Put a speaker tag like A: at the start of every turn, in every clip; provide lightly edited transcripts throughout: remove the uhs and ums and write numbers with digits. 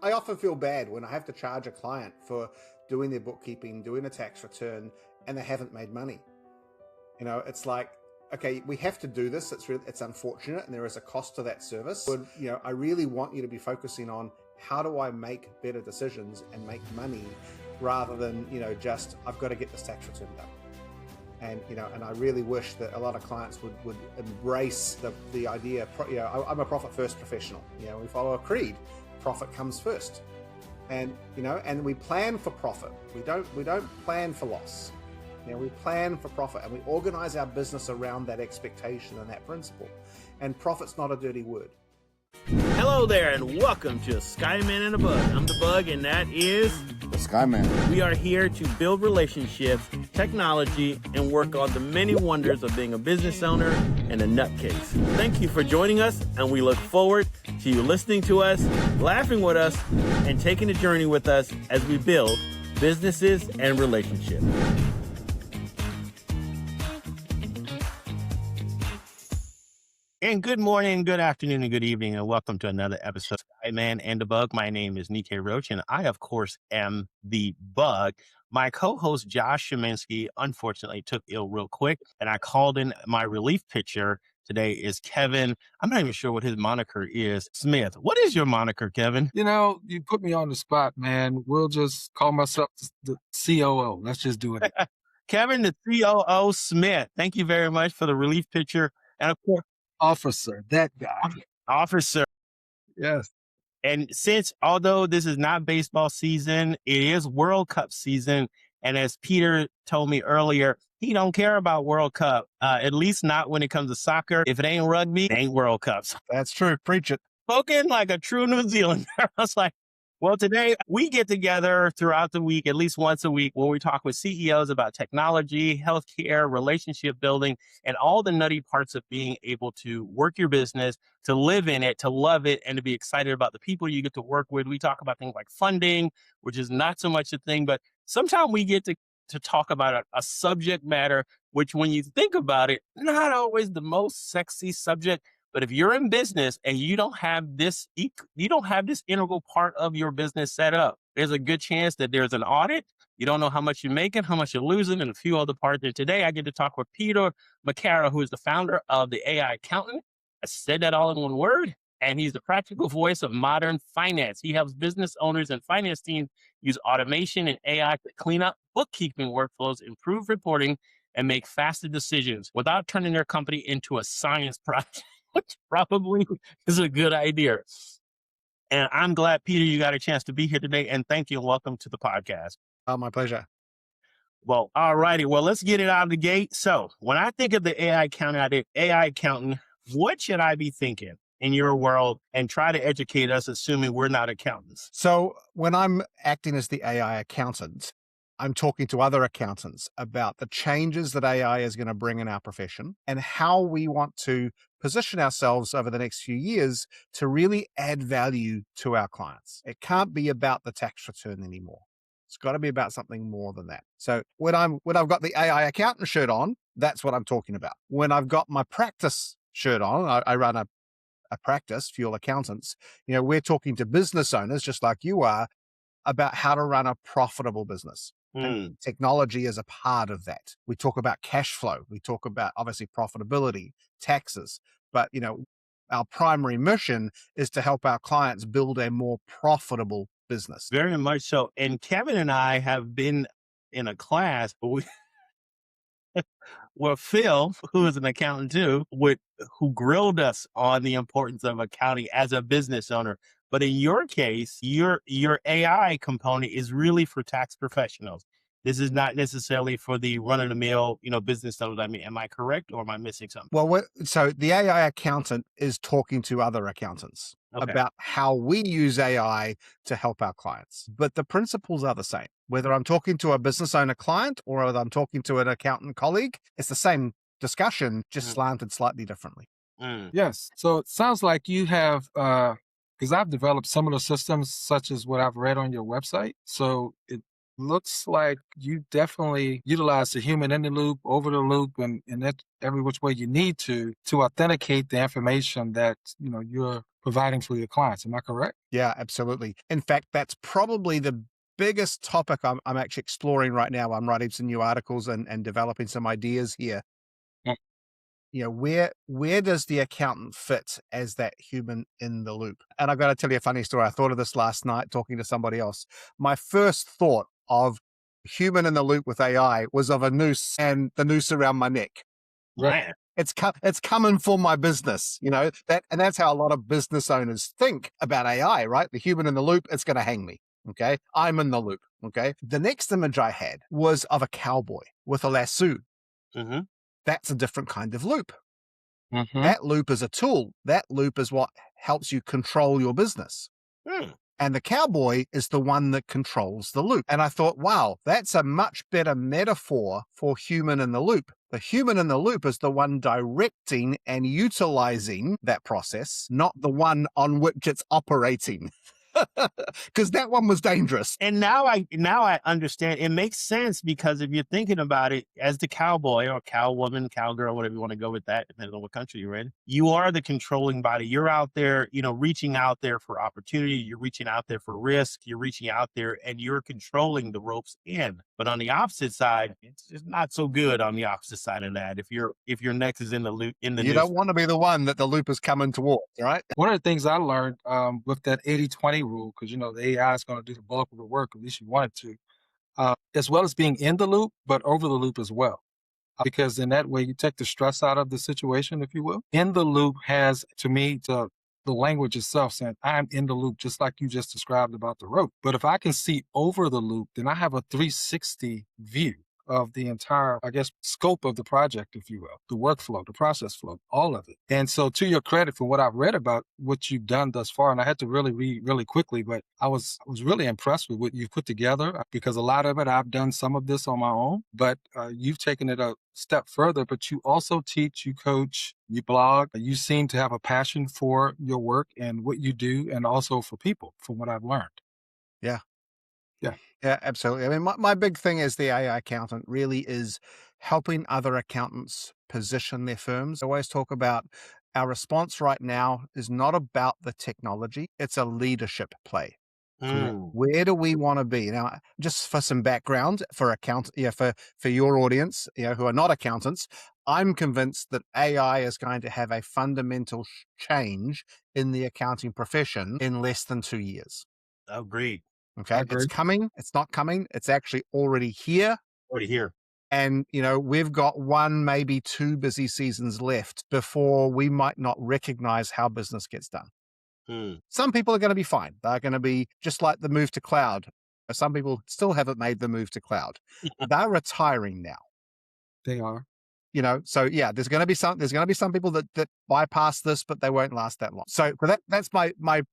A: I often feel bad when I have to charge a client for doing their bookkeeping, doing a tax return, and they haven't made money. It's like, okay, we have to do this. It's unfortunate, and there is a cost to that service. But, I really want you to be focusing on how do I make better decisions and make money rather than, just I've got to get this tax return done. And I really wish that a lot of clients would embrace the idea. I'm a profit first professional. We follow a creed. Profit comes first, and we plan for profit. We don't plan for loss. We plan for profit, and we organize our business around that expectation and that principle. And profit's not a dirty word.
B: Hello there, and welcome to Skyman and the Bug. I'm the Bug, and that is
C: the Skyman.
B: We are here to build relationships, technology, and work on the many wonders of being a business owner and a nutcase. Thank you for joining us, and we look forward to you listening to us, laughing with us, and taking the journey with us as we build businesses and relationships. And good morning, good afternoon, and good evening, and welcome to another episode of Skyman and the Bug. My name is Nike Roach, and I, of course, am the Bug. My co-host, Josh Sheminsky, unfortunately took ill real quick, and I called in my relief pitcher today is Kevin. I'm not even sure what his moniker is. Smith. What is your moniker, Kevin?
D: You put me on the spot, man. We'll just call myself the COO. Let's just do it.
B: Kevin, the COO Smith. Thank you very much for the relief pitcher. And of course,
D: Officer, that guy.
B: Officer.
D: Yes.
B: And although this is not baseball season, it is World Cup season. And as Peter told me earlier, he don't care about World Cup, at least not when it comes to soccer. If it ain't rugby, it ain't World Cups.
C: That's true. Preach it.
B: Spoken like a true New Zealander. I was like, well, today we get together throughout the week, at least once a week, where we talk with CEOs about technology, healthcare, relationship building, and all the nutty parts of being able to work your business, to live in it, to love it, and to be excited about the people you get to work with. We talk about things like funding, which is not so much a thing, but sometimes we get to talk about a subject matter, which when you think about it, not always the most sexy subject. But if you're in business and you don't have this integral part of your business set up, there's a good chance that there's an audit. You don't know how much you're making, how much you're losing, and a few other parts. And today I get to talk with Peter McCarroll, who is the founder of the AI Accountant. I said that all in one word. And he's the practical voice of modern finance. He helps business owners and finance teams use automation and AI to clean up bookkeeping workflows, improve reporting, and make faster decisions without turning their company into a science project. Which probably is a good idea. And I'm glad, Peter, you got a chance to be here today. And thank you and welcome to the podcast.
C: Oh, my pleasure.
B: Well, all righty. Well, let's get it out of the gate. So when I think of the AI accountant, what should I be thinking in your world, and try to educate us, assuming we're not accountants?
C: So when I'm acting as the AI accountant, I'm talking to other accountants about the changes that AI is going to bring in our profession and how we want to position ourselves over the next few years to really add value to our clients. It can't be about the tax return anymore. It's got to be about something more than that. So when I've got the AI accountant shirt on, that's what I'm talking about. When I've got my practice shirt on, I run a practice, Fuel Accountants, we're talking to business owners just like you are about how to run a profitable business. And technology is a part of that. We talk about cash flow. We talk about obviously profitability, taxes, but our primary mission is to help our clients build a more profitable business.
B: Very much so. And Kevin and I have been in a class where Phil, who is an accountant too, who grilled us on the importance of accounting as a business owner. But in your case, your AI component is really for tax professionals. This is not necessarily for the run-of-the-mill, business owners. I mean, am I correct or am I missing something?
C: Well, so the AI accountant is talking to other accountants about how we use AI to help our clients. But the principles are the same. Whether I'm talking to a business owner client or whether I'm talking to an accountant colleague, it's the same discussion, just slanted slightly differently.
D: Yes. So it sounds like you have, because I've developed similar systems such as what I've read on your website. So it looks like you definitely utilize the human in the loop, over the loop, and that every which way you need to authenticate the information that you're providing for your clients. Am I correct?
C: Yeah, absolutely. In fact, that's probably the biggest topic I'm actually exploring right now. I'm writing some new articles and developing some ideas here.
D: Mm.
C: You know, where does the accountant fit as that human in the loop? And I've got to tell you a funny story. I thought of this last night talking to somebody else. My first thought of human in the loop with AI was of a noose and the noose around my neck.
B: Man.
C: It's coming for my business, you know, and that's how a lot of business owners think about AI, right? The human in the loop, it's going to hang me. Okay. I'm in the loop. Okay. The next image I had was of a cowboy with a lasso.
B: Mm-hmm.
C: That's a different kind of loop.
D: Mm-hmm.
C: That loop is a tool. That loop is what helps you control your business. And the cowboy is the one that controls the loop. And I thought, wow, that's a much better metaphor for human in the loop. The human in the loop is the one directing and utilizing that process, not the one on which it's operating. Because that one was dangerous.
B: And now I understand. It makes sense because if you're thinking about it as the cowboy or cowwoman, cowgirl, whatever you want to go with that, depending on what country you're in, you are the controlling body. You're out there, reaching out there for opportunity. You're reaching out there for risk. You're reaching out there and you're controlling the ropes in. But on the opposite side, it's just not so good on the opposite side of that. If your neck is in the loop,
C: You
B: noose.
C: don't want to be the one that the loop is coming towards, right?
D: One of the things I learned with that 80-20 rule, because, the AI is going to do the bulk of the work, at least you want it to, as well as being in the loop, but over the loop as well. Because in that way, you take the stress out of the situation, if you will. In the loop has, to me, the language itself saying, I'm in the loop, just like you just described about the rope. But if I can see over the loop, then I have a 360 view of the entire, scope of the project, if you will, the workflow, the process flow, all of it. And so to your credit for what I've read about what you've done thus far, and I had to really read really quickly, but I was really impressed with what you've put together because a lot of it, I've done some of this on my own, but you've taken it a step further, but you also teach, you coach, you blog, you seem to have a passion for your work and what you do and also for people, from what I've learned.
C: Yeah.
D: Yeah.
C: Yeah, absolutely. I mean, my big thing as the AI accountant really is helping other accountants position their firms. I always talk about our response right now is not about the technology. It's a leadership play. Where do we want to be? Now, just for some background for for your audience, who are not accountants, I'm convinced that AI is going to have a fundamental change in the accounting profession in less than 2 years.
B: Agreed.
C: Okay. It's coming. It's not coming. It's actually already here.
B: Already here.
C: And, we've got 1, maybe 2 busy seasons left before we might not recognize how business gets done. Some people are going to be fine. They're going to be just like the move to cloud. Some people still haven't made the move to cloud. They're retiring now.
D: They are.
C: So yeah, there's going to be some people that bypass this, but they won't last that long. So that's my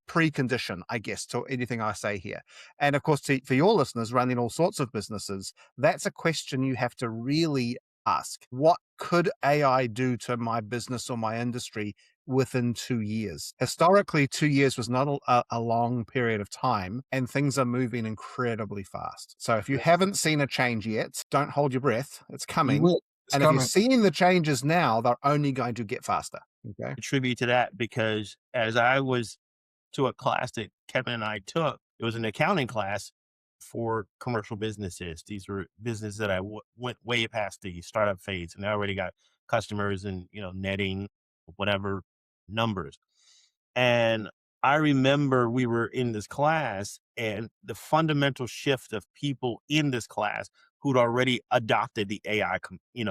C: precondition, I guess, to anything I say here. And of course, for your listeners running all sorts of businesses, that's a question you have to really ask. What could AI do to my business or my industry within 2 years? Historically, 2 years was not a long period of time, and things are moving incredibly fast. So if you haven't seen a change yet, don't hold your breath. It's coming.
D: You will.
C: And if you're seeing the changes now, they're only going to get faster. Okay.
B: Attribute to that because as I was to a class that Kevin and I took, it was an accounting class for commercial businesses. These were businesses that I went way past the startup phase and I already got customers and, netting whatever numbers. And I remember we were in this class and the fundamental shift of people in this class who'd already adopted the AI,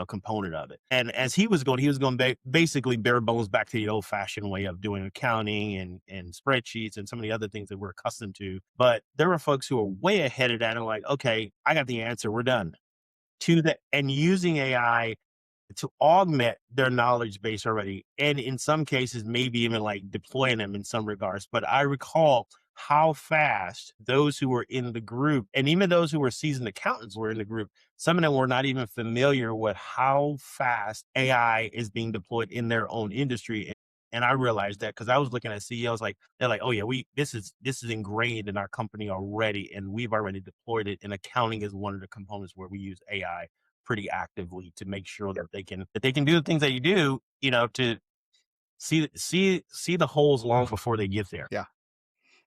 B: component of it. And as he was going basically bare bones back to the old fashioned way of doing accounting and spreadsheets and some of the other things that we're accustomed to. But there were folks who were way ahead of that and like, okay, I got the answer. We're done to that. And using AI to augment their knowledge base already. And in some cases, maybe even like deploying them in some regards. But I recall how fast those who were in the group, and even those who were seasoned accountants were in the group, some of them were not even familiar with how fast AI is being deployed in their own industry. And I realized that because I was looking at CEOs they're like, oh yeah, this is ingrained in our company already, and we've already deployed it. And accounting is one of the components where we use AI pretty actively to make sure that they can do the things that you do, to see the holes long before they get there.
C: Yeah.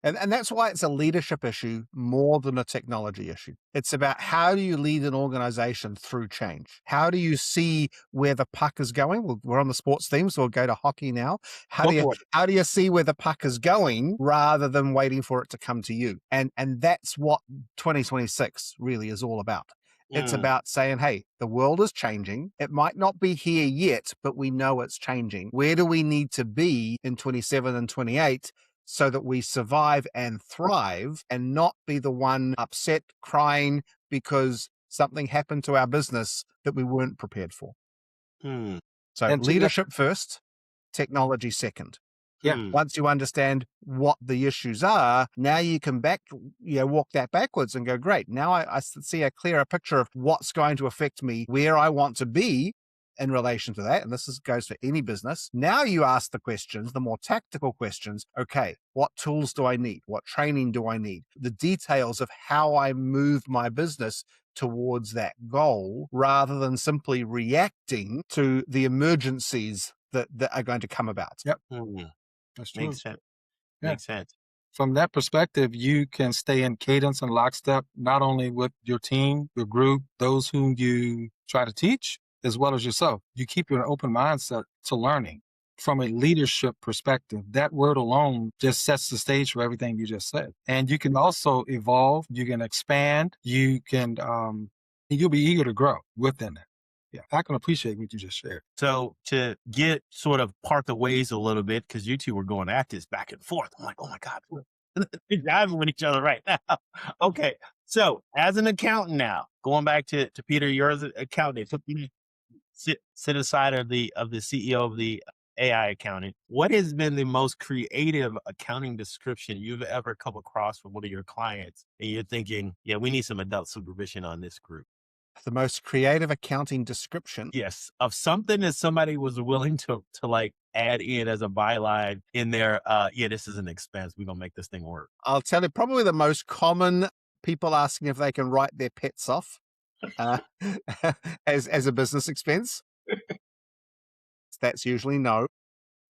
C: And that's why it's a leadership issue more than a technology issue. It's about how do you lead an organization through change? How do you see where the puck is going? We're on the sports theme, so we'll go to hockey now. How do you see where the puck is going rather than waiting for it to come to you? And that's what 2026 really is all about. It's about saying, hey, the world is changing. It might not be here yet, but we know it's changing. Where do we need to be in 27 and 28 so that we survive and thrive and not be the one upset, crying because something happened to our business that we weren't prepared for? So
D: And
C: leadership first, technology second.
D: Yeah.
C: Once you understand what the issues are, now you can walk that backwards and go, great. Now I see a clearer picture of what's going to affect me, where I want to be in relation to that. And this goes for any business. Now you ask the questions, the more tactical questions. Okay, what tools do I need? What training do I need? The details of how I move my business towards that goal rather than simply reacting to the emergencies that are going to come about.
D: Yep. That's true.
B: Makes sense.
D: Yeah.
B: Makes sense.
D: From that perspective, you can stay in cadence and lockstep, not only with your team, your group, those whom you try to teach, as well as yourself. You keep your open mindset to learning from a leadership perspective. That word alone just sets the stage for everything you just said. And you can also evolve, you can expand, you can, you'll be eager to grow within it. Yeah, I can appreciate what you just shared.
B: So to get sort of part the ways a little bit, because you two were going at this back and forth. I'm like, oh my God, we're diving with each other right now. Okay. So as an accountant now, going back to Peter, you're an accountant. Sit aside of the CEO of the AI accounting. What has been the most creative accounting description you've ever come across from one of your clients? And you're thinking, yeah, we need some adult supervision on this group.
C: The most creative accounting description.
B: Yes. Of something that somebody was willing to like add in as a byline in there. Yeah, this is an expense. We're going to make this thing work.
C: I'll tell you, probably the most common people asking if they can write their pets off as a business expense. That's usually no.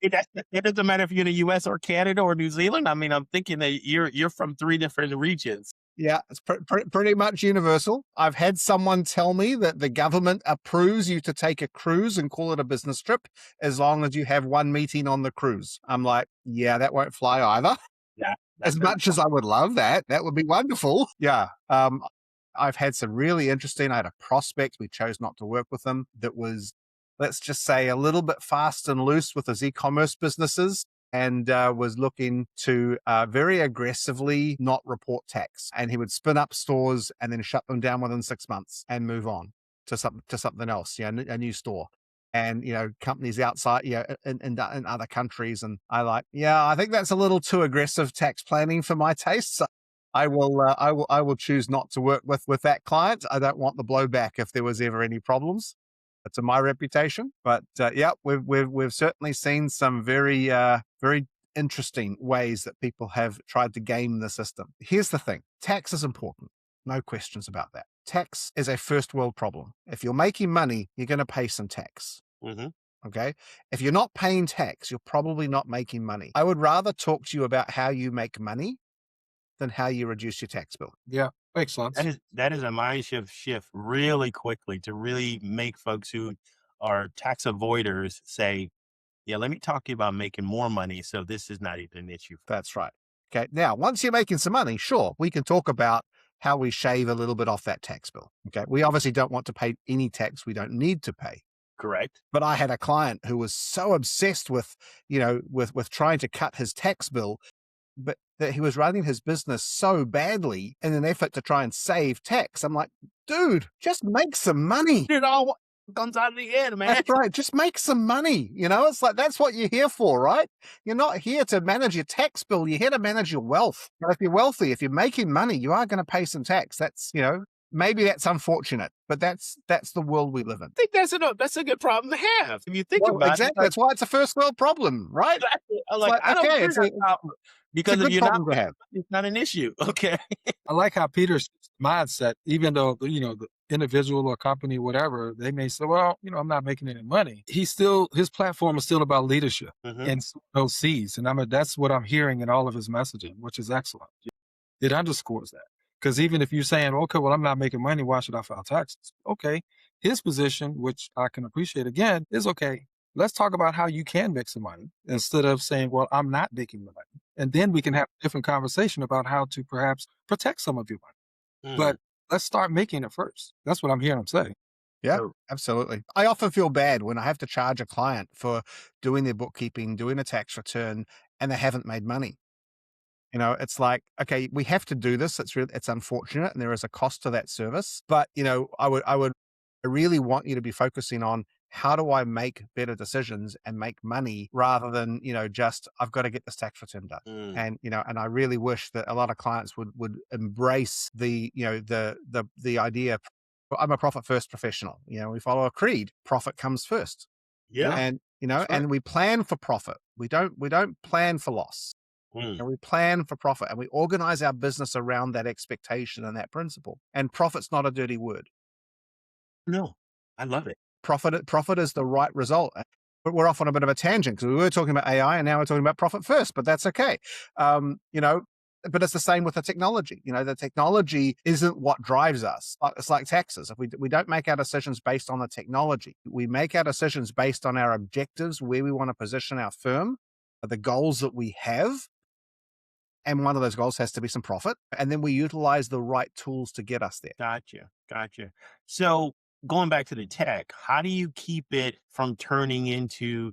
B: It doesn't matter if you're in the US or Canada or New Zealand. I mean, I'm thinking that you're from 3 different regions.
C: Yeah, it's pretty much universal. I've had someone tell me that the government approves you to take a cruise and call it a business trip as long as you have one meeting on the cruise. I'm like, yeah, that won't fly either.
B: Yeah.
C: As much as I would love that would be wonderful. Yeah. I've had some really interesting, I had a prospect, we chose not to work with them, that was, let's just say, a little bit fast and loose with his e-commerce businesses and was looking to very aggressively not report tax. And he would spin up stores and then shut them down within 6 months and move on to something else, a new store. And, companies outside, in other countries. And I think that's a little too aggressive tax planning for my tastes. I will choose not to work with that client. I don't want the blowback if there was ever any problems to my reputation. But we've certainly seen some very very interesting ways that people have tried to game the system. Here's the thing: tax is important, no questions about that. Tax is a first world problem. If you're making money, you're going to pay some tax.
B: Mm-hmm.
C: Okay. If you're not paying tax, you're probably not making money. I would rather talk to you about how you make money than how you reduce your tax bill.
D: Yeah, makes sense.
B: That is a mind shift really quickly to really make folks who are tax avoiders say, yeah, let me talk to you about making more money. So this is not even an issue.
C: That's right. Okay. Now, once you're making some money, sure, we can talk about how we shave a little bit off that tax bill. Okay. We obviously don't want to pay any tax we don't need to pay.
B: Correct.
C: But I had a client who was so obsessed with trying to cut his tax bill, but that he was running his business so badly in an effort to try and save tax. I'm like, dude, just make some money.
B: It all comes out of the end, man.
C: That's right. Just make some money. It's like, that's what you're here for, right? You're not here to manage your tax bill. You're here to manage your wealth. If you're wealthy, if you're making money, you are going to pay some tax. That's, maybe that's unfortunate, but that's the world we live in.
B: I think that's a good problem to have. If you think
C: Well,
B: about
C: exactly.
B: it,
C: That's why it's a first world problem, right?
B: exactly. I'm
C: It's
B: like,
C: like,
B: I don't
C: okay,
B: care
C: it's a,
B: that problem
C: it's a
B: because if
C: good
B: you're not,
C: problem to have.
B: it's not an issue. Okay.
D: I like how Peter's mindset, even though the individual or company, whatever, they may say, well, I'm not making any money. His platform is still about leadership
B: Mhm.
D: and those C's. And that's what I'm hearing in all of his messaging, which is excellent. It underscores that. Because even if you're saying, okay, well, I'm not making money, why should I file taxes? Okay. His position, which I can appreciate again, is okay. Let's talk about how you can make some money instead of saying, well, I'm not making the money. And then we can have a different conversation about how to perhaps protect some of your money. But let's start making it first. That's what I'm hearing him say.
C: Yeah,
B: So-
C: absolutely. I often feel bad when I have to charge a client for doing their bookkeeping, doing a tax return, and they haven't made money. It's like, okay, we have to do this. It's unfortunate, and there is a cost to that service. But I really want you to be focusing on how do I make better decisions and make money rather than just I've got to get this tax return done. And I really wish that a lot of clients would embrace the idea. I'm a profit first professional. We follow a creed. Profit comes first.
B: Yeah.
C: And
D: That's right.
C: and we plan for profit. We don't plan for loss. And we plan for profit, and we organize our business around that expectation and that principle. And profit's not a dirty word.
B: No, I love it.
C: Profit is the right result. But we're off on a bit of a tangent because we were talking about AI and now we're talking about profit first, but that's okay. But it's the same with the technology. The technology isn't what drives us. It's like taxes. If we don't make our decisions based on the technology, we make our decisions based on our objectives, where we want to position our firm, the goals that we have. And one of those goals has to be some profit. And then we utilize the right tools to get us there.
B: Gotcha. So going back to the tech, how do you keep it from turning into,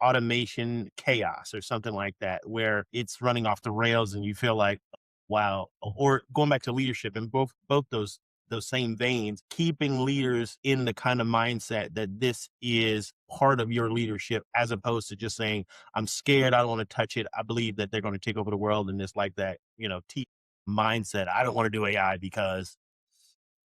B: automation chaos or something like that, where it's running off the rails and you feel like, wow, or going back to leadership in both those same veins, keeping leaders in the kind of mindset that this is part of your leadership, as opposed to just saying, I'm scared, I don't want to touch it. I believe that they're going to take over the world, and it's like that, mindset. I don't want to do AI because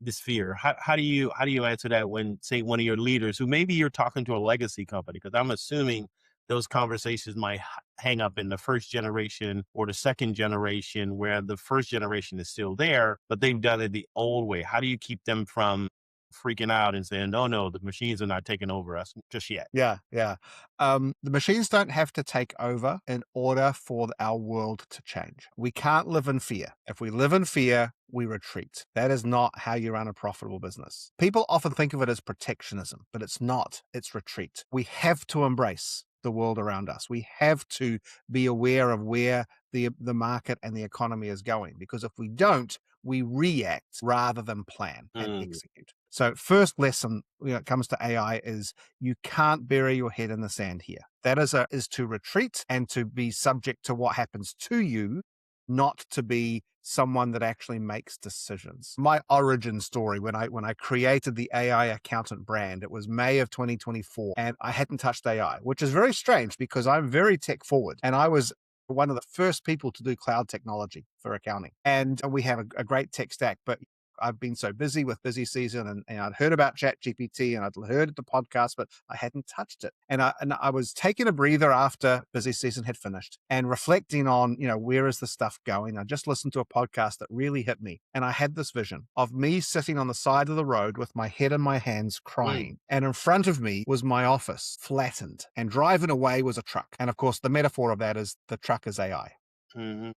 B: this fear. How do you answer that when, say, one of your leaders who maybe you're talking to a legacy company? Because I'm assuming those conversations might hang up in the first generation or the second generation, where the first generation is still there, but they've done it the old way. How do you keep them from freaking out and saying, no, the machines are not taking over us just yet?
C: Yeah. The machines don't have to take over in order for our world to change. We can't live in fear. If we live in fear, we retreat. That is not how you run a profitable business. People often think of it as protectionism, but it's not. It's retreat. We have to embrace the world around us. We have to be aware of where the market and the economy is going, because if we don't, we react rather than plan and execute. So first lesson when it comes to AI is you can't bury your head in the sand here. That is to retreat and to be subject to what happens to you, not to be someone that actually makes decisions. My origin story, when I created the AI accountant brand, it was May of 2024, and I hadn't touched AI, which is very strange because I'm very tech forward, and I was one of the first people to do cloud technology for accounting. And we have a great tech stack, but I've been so busy with busy season, and I'd heard about ChatGPT and I'd heard the podcast, but I hadn't touched it. And I was taking a breather after busy season had finished and reflecting on, where is the stuff going? I just listened to a podcast that really hit me. And I had this vision of me sitting on the side of the road with my head in my hands crying. And in front of me was my office flattened, and driving away was a truck. And of course, the metaphor of that is the truck is AI.
B: Mm-hmm.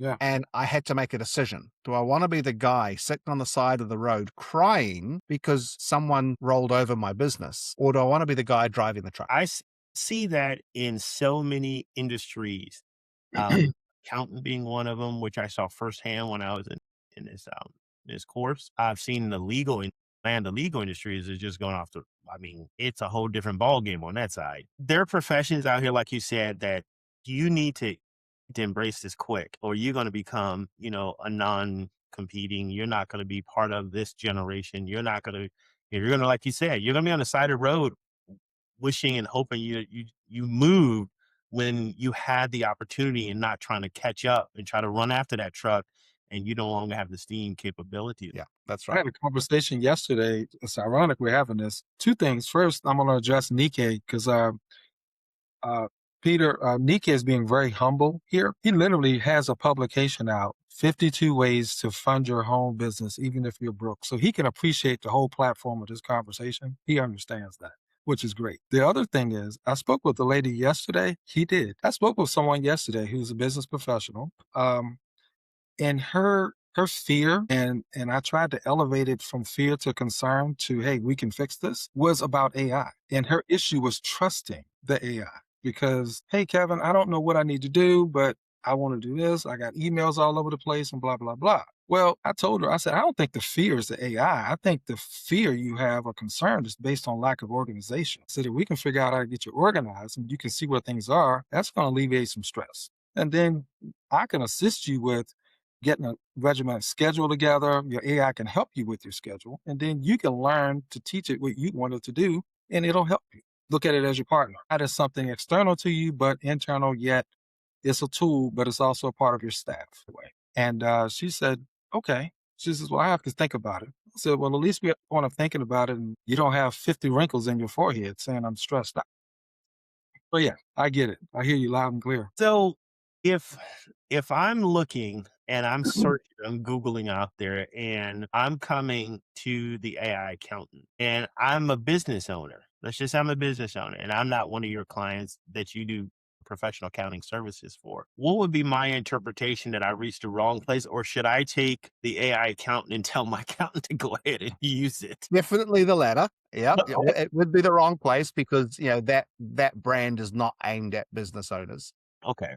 D: Yeah.
C: And I had to make a decision. Do I want to be the guy sitting on the side of the road crying because someone rolled over my business? Or do I want to be the guy driving the truck?
B: I see that in so many industries, accountant being one of them, which I saw firsthand when I was in this course. I've seen the legal industry is just going off it's a whole different ballgame on that side. There are professions out here, like you said, that you need to embrace this quick, or you're going to become, a non-competing. You're not going to be part of this generation. You're going to, like you said, you're going to be on the side of the road wishing and hoping you moved when you had the opportunity, and not trying to catch up and try to run after that truck and you no longer have the steam capability.
C: Yeah, that's
D: I
C: right.
D: had a conversation yesterday. It's ironic we're having this. Two things. First, I'm going to address Nike because Peter, Nike is being very humble here. He literally has a publication out, 52 ways to fund your home business, even if you're broke. So he can appreciate the whole platform of this conversation. He understands that, which is great. The other thing is, I spoke with a lady yesterday. He did. I spoke with someone yesterday who's a business professional. And her fear, and I tried to elevate it from fear to concern to, hey, we can fix this, was about AI. And her issue was trusting the AI because, hey, Kevin, I don't know what I need to do, but I want to do this. I got emails all over the place and blah, blah, blah. Well, I told her, I said, I don't think the fear is the AI. I think the fear you have or concern is based on lack of organization. So that we can figure out how to get you organized and you can see where things are, that's going to alleviate some stress. And then I can assist you with getting a regimented schedule together. Your AI can help you with your schedule, and then you can learn to teach it what you want it to do, and it'll help you. Look at it as your partner. That is something external to you, but internal, yet it's a tool, but it's also a part of your staff. And she said, okay. She says, well, I have to think about it. I said, well, at least we have the point of thinking about it, and you don't have 50 wrinkles in your forehead saying I'm stressed out. But yeah, I get it. I hear you loud and clear.
B: So if I'm looking and I'm searching, I'm Googling out there and I'm coming to the AI accountant and I'm a business owner. Let's just say I'm a business owner and I'm not one of your clients that you do professional accounting services for. What would be my interpretation that I reached the wrong place, or should I take the AI accountant and tell my accountant to go ahead and use it?
C: Definitely the latter. Yeah,
B: Okay.
C: it would be the wrong place because that brand is not aimed at business owners.
B: Okay.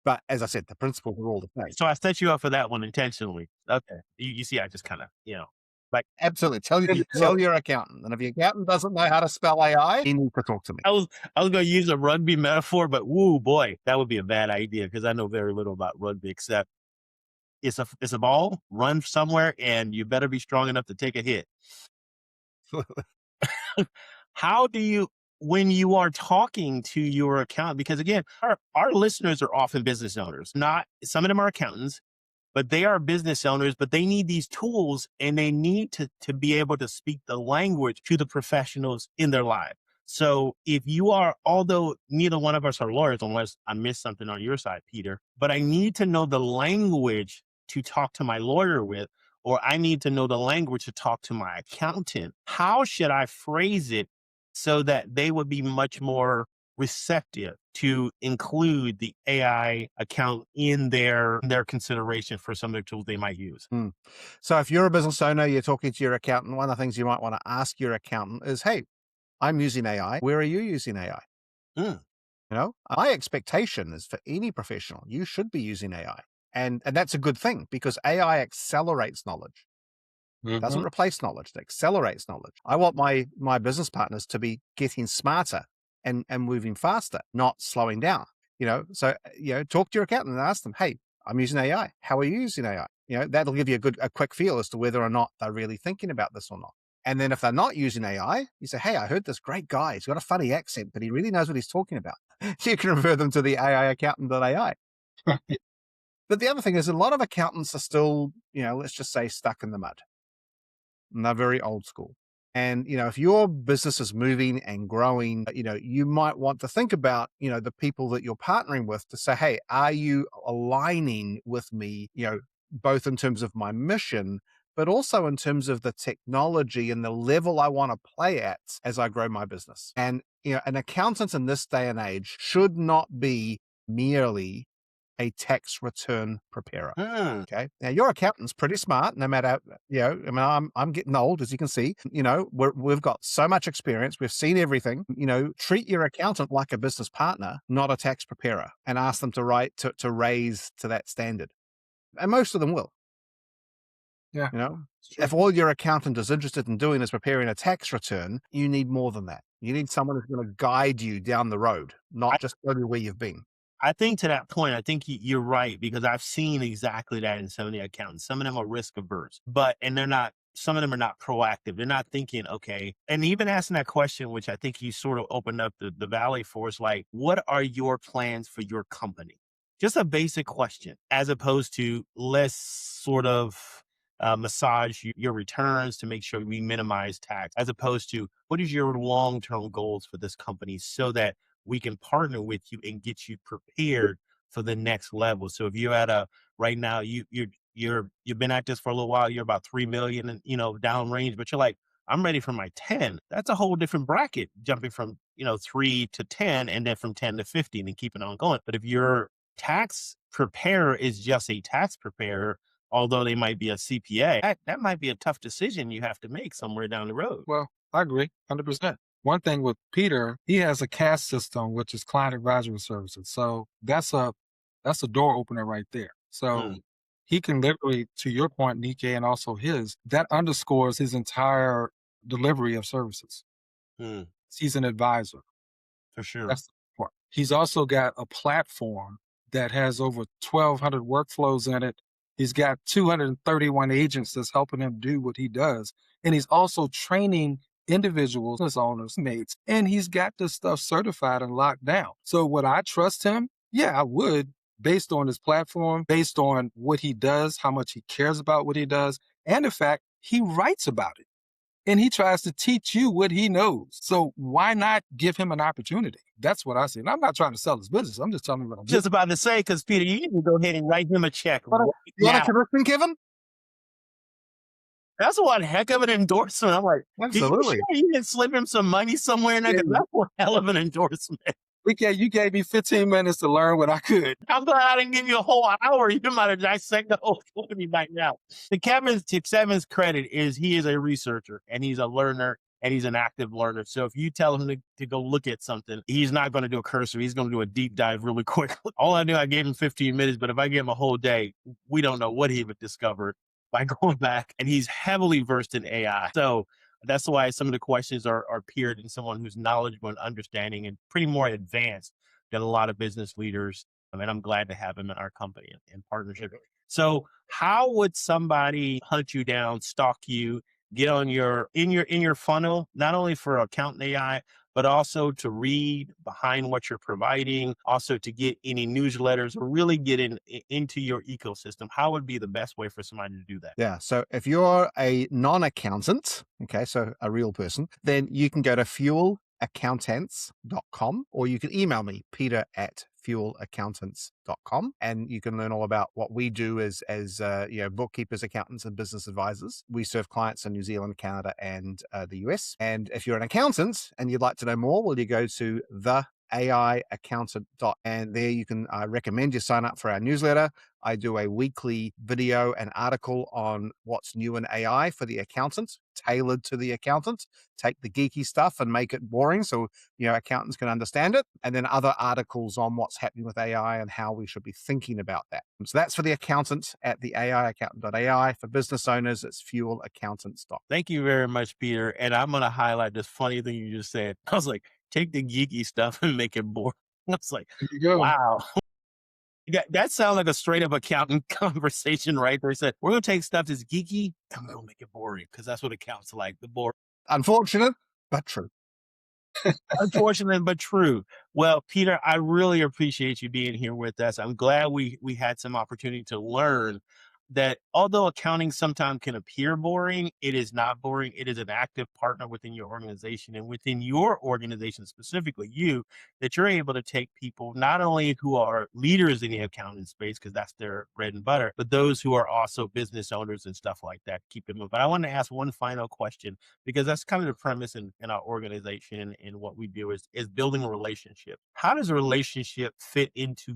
C: But as I said, the principles are all the same.
B: So I set you up for that one intentionally. Okay. You see, I just kind of, like
C: Absolutely. Tell your accountant. And if your accountant doesn't know how to spell AI, he needs to talk to me.
B: I was going to use a rugby metaphor, but woo boy, that would be a bad idea because I know very little about rugby except it's a ball, run somewhere, and you better be strong enough to take a hit. How do you, when you are talking to your accountant, because again, our listeners are often business owners, some of them are accountants, but they are business owners, but they need these tools and they need to be able to speak the language to the professionals in their life. So if you are, although neither one of us are lawyers, unless I missed something on your side, Peter, but I need to know the language to talk to my lawyer with, or I need to know the language to talk to my accountant. How should I phrase it so that they would be much more receptive to include the AI account in their consideration for some of the tools they might use?
C: So if you're a business owner, you're talking to your accountant, one of the things you might want to ask your accountant is, hey, I'm using AI. Where are you using AI? My expectation is for any professional, you should be using AI. And that's a good thing because AI accelerates knowledge. It doesn't replace knowledge, it accelerates knowledge. I want my business partners to be getting smarter and moving faster, not slowing down. So talk to your accountant and ask them, hey, I'm using AI. How are you using AI? That'll give you a quick feel as to whether or not they're really thinking about this or not. And then if they're not using AI, you say, hey, I heard this great guy. He's got a funny accent, but he really knows what he's talking about. You can refer them to the AI accountant.ai. But the other thing is a lot of accountants are still, let's just say stuck in the mud. And they're very old school. And, if your business is moving and growing, you might want to think about, the people that you're partnering with to say, hey, are you aligning with me, both in terms of my mission, but also in terms of the technology and the level I want to play at as I grow my business. And, an accountant in this day and age should not be merely a tax return preparer. Okay. Now your accountant's pretty smart, no matter, I'm getting old, as you can see, we've got so much experience. We've seen everything, treat your accountant like a business partner, not a tax preparer, and ask them to raise to that standard. And most of them will.
D: Yeah.
C: If all your accountant is interested in doing is preparing a tax return, you need more than that. You need someone who's going to guide you down the road, not just go to where you've been.
B: I think to that point, I think you're right, because I've seen exactly that in some of the accountants. Some of them are risk averse, some of them are not proactive. They're not thinking, okay. And even asking that question, which I think you sort of opened up the valley for, is like, what are your plans for your company? Just a basic question, as opposed to let's sort of massage your returns to make sure we minimize tax, as opposed to what is your long-term goals for this company so that we can partner with you and get you prepared for the next level. So if you're at a right now, you've been at this for a little while, you're about 3 million and down range, but you're like, I'm ready for my 10. That's a whole different bracket, jumping from 3 to 10 and then from 10 to 15 and keeping on going. But if your tax preparer is just a tax preparer, although they might be a CPA, that might be a tough decision you have to make somewhere down the road.
D: Well, I agree 100%. One thing with Peter, he has a CAS system, which is client advisory services. So that's a door opener right there. So he can literally, to your point, Nike, and also his, that underscores his entire delivery of services. He's an advisor.
B: For sure.
D: That's the part. He's also got a platform that has over 1,200 workflows in it. He's got 231 agents that's helping him do what he does. And he's also training individuals, business owners, mates, and he's got this stuff certified and locked down. So would I trust him? Yeah, I would, based on his platform, based on what he does, how much he cares about what he does, and the fact he writes about it. And he tries to teach you what he knows. So why not give him an opportunity? That's what I say. And I'm not trying to sell his business. I'm just telling him what I'm doing.
B: Just about to say, because Peter, you need to go ahead and write him a check.
C: You want a commission, Kevin?
B: That's one heck of an endorsement. I'm like,
C: absolutely.
B: You didn't slip him some money somewhere in there? That's one hell of an endorsement.
D: You gave me 15 minutes to learn what I could.
B: I'm glad I didn't give you a whole hour. You might have dissected the whole company right now. To Kevin's credit is he is a researcher and he's a learner and he's an active learner. So if you tell him to go look at something, he's not going to do a cursor. He's going to do a deep dive really quick. All I knew, I gave him 15 minutes, but if I gave him a whole day, we don't know what he would discover by going back. And he's heavily versed in AI. So that's why some of the questions are peered in someone who's knowledgeable and understanding and pretty more advanced than a lot of business leaders. And I'm glad to have him in our company in partnership. So how would somebody hunt you down, stalk you, get on in your funnel, not only for accountant AI, but also to read behind what you're providing, also to get any newsletters or really get into your ecosystem? How would be the best way for somebody to do that?
C: Yeah. So if you're a non-accountant, okay, so a real person, then you can go to fuelaccountants.com or you can email me, peter@fuelaccountants.com, and you can learn all about what we do as bookkeepers, accountants, and business advisors. We serve clients in New Zealand, Canada, and the US. And if you're an accountant and you'd like to know more, well, you go to theaiaccountant.com, and there you can recommend you sign up for our newsletter. I do a weekly video and article on what's new in AI for the accountant, tailored to the accountant. Take the geeky stuff and make it boring so accountants can understand it. And then other articles on what's happening with AI and how we should be thinking about that. So that's for the accountant at theaiaccountant.ai. For business owners, it's fuelaccountants.com.
B: Thank you very much, Peter. And I'm going to highlight this funny thing you just said. I was like, take the geeky stuff and make it boring. I was like, wow. That sounds like a straight up accountant conversation, right? They said, we're going to take stuff that's geeky and we're going to make it boring because that's what accountants like, the boring.
C: Unfortunate, but true.
B: Unfortunate, but true. Well, Peter, I really appreciate you being here with us. I'm glad we had some opportunity to learn that although accounting sometimes can appear boring, it is not boring. It is an active partner within your organization, and within your organization, specifically you, that you're able to take people not only who are leaders in the accounting space, because that's their bread and butter, but those who are also business owners and stuff like that, keep them moving. But I want to ask one final question, because that's kind of the premise in our organization and what we do is building a relationship. How does a relationship fit into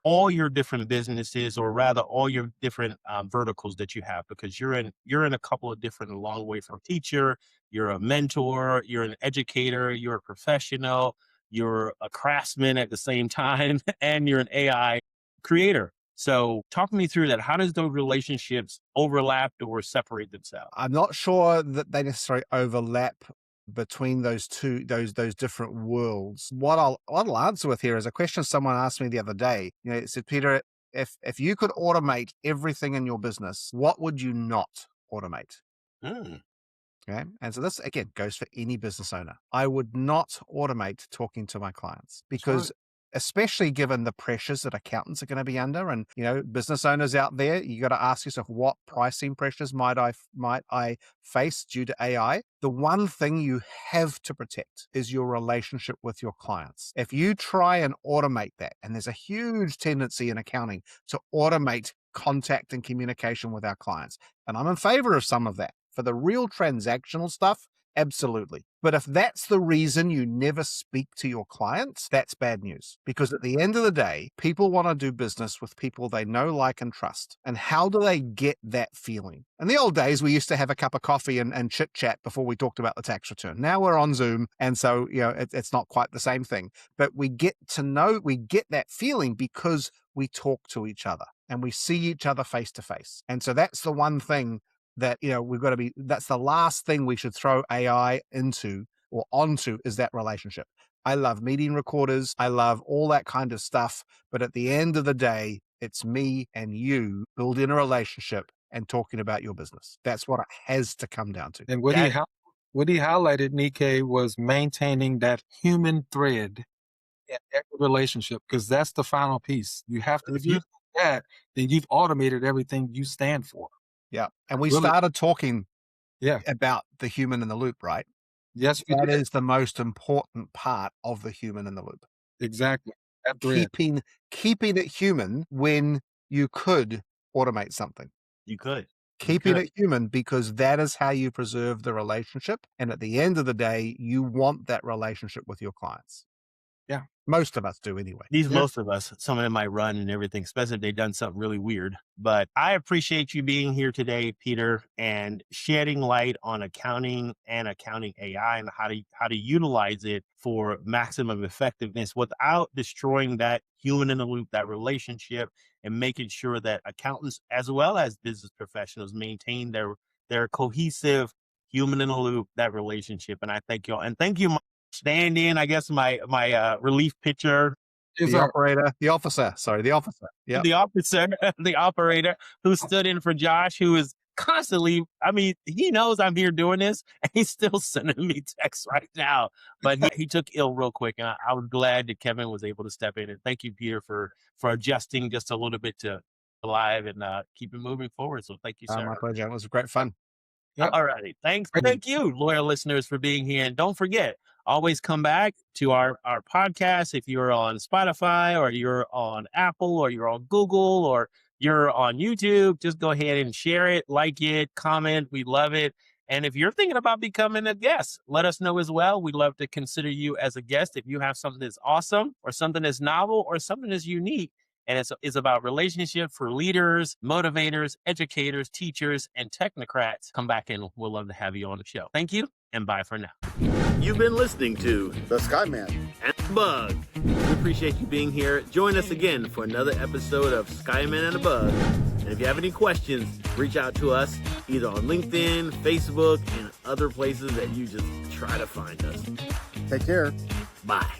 B: all your different businesses, or rather all your different verticals that you have? Because you're in a couple of different, a long way from teacher, you're a mentor, you're an educator, you're a professional, you're a craftsman at the same time, and you're an AI creator. So talk me through that. How does those relationships overlap or separate themselves?
C: I'm not sure that they necessarily overlap between those different worlds. What I'll answer with here is a question someone asked me the other day. It said, Peter, if you could automate everything in your business, what would you not automate? Okay. And so this, again, goes for any business owner. I would not automate talking to my clients, because especially given the pressures that accountants are going to be under. And, business owners out there, you got to ask yourself, what pricing pressures might I face due to AI? The one thing you have to protect is your relationship with your clients. If you try and automate that, and there's a huge tendency in accounting to automate contact and communication with our clients, and I'm in favor of some of that. For the real transactional stuff, absolutely. But if that's the reason you never speak to your clients, that's bad news. Because at the end of the day, people want to do business with people they know, like, and trust. And how do they get that feeling? In the old days, we used to have a cup of coffee and chit chat before we talked about the tax return. Now we're on Zoom. And so, it's not quite the same thing. But we get that feeling because we talk to each other and we see each other face to face. And so that's the one thing that, that's the last thing we should throw AI into or onto, is that relationship. I love meeting recorders. I love all that kind of stuff. But at the end of the day, it's me and you building a relationship and talking about your business. That's what it has to come down to.
D: And what he highlighted, Nike, was maintaining that human thread in every relationship, because that's the final piece. You have to, if you do that, then you've automated everything you stand for.
C: Yeah. And we started talking
D: Yeah.
C: about the human in the loop, right?
D: Yes,
C: that is the most important part of the human in the loop.
D: Exactly.
C: Keeping it human when you could automate something.
B: You could.
C: Keeping it human, because that is how you preserve the relationship. And at the end of the day, you want that relationship with your clients.
D: Yeah.
C: Most of us do anyway.
B: Most of us, some of them might run and everything, especially if they've done something really weird. But I appreciate you being here today, Peter, and shedding light on accounting and accounting AI and how to utilize it for maximum effectiveness without destroying that human in the loop, that relationship, and making sure that accountants as well as business professionals maintain their cohesive human in the loop, that relationship. And I thank y'all. And thank you, stand in, I guess, my relief pitcher.
C: The officer. Yeah.
B: The operator who stood in for Josh, who is constantly, he knows I'm here doing this and he's still sending me texts right now, but he took ill real quick. And I was glad that Kevin was able to step in. And thank you, Peter, for adjusting just a little bit to live and keep it moving forward. So thank you, sir.
C: My pleasure. It was great fun.
B: Yep. All righty. Thanks. Thank you, loyal listeners, for being here. And don't forget, always come back to our podcast. If you're on Spotify or you're on Apple or you're on Google or you're on YouTube, just go ahead and share it, like it, comment. We love it. And if you're thinking about becoming a guest, let us know as well. We'd love to consider you as a guest if you have something that's awesome or something that's novel or something that's unique. And it's about relationship for leaders, motivators, educators, teachers, and technocrats. Come back and we'll love to have you on the show. Thank you and bye for now. You've been listening to
A: The Skyman
B: and the Bug. We appreciate you being here. Join us again for another episode of Skyman and the Bug. And if you have any questions, reach out to us either on LinkedIn, Facebook, and other places that you just try to find us.
A: Take care.
B: Bye.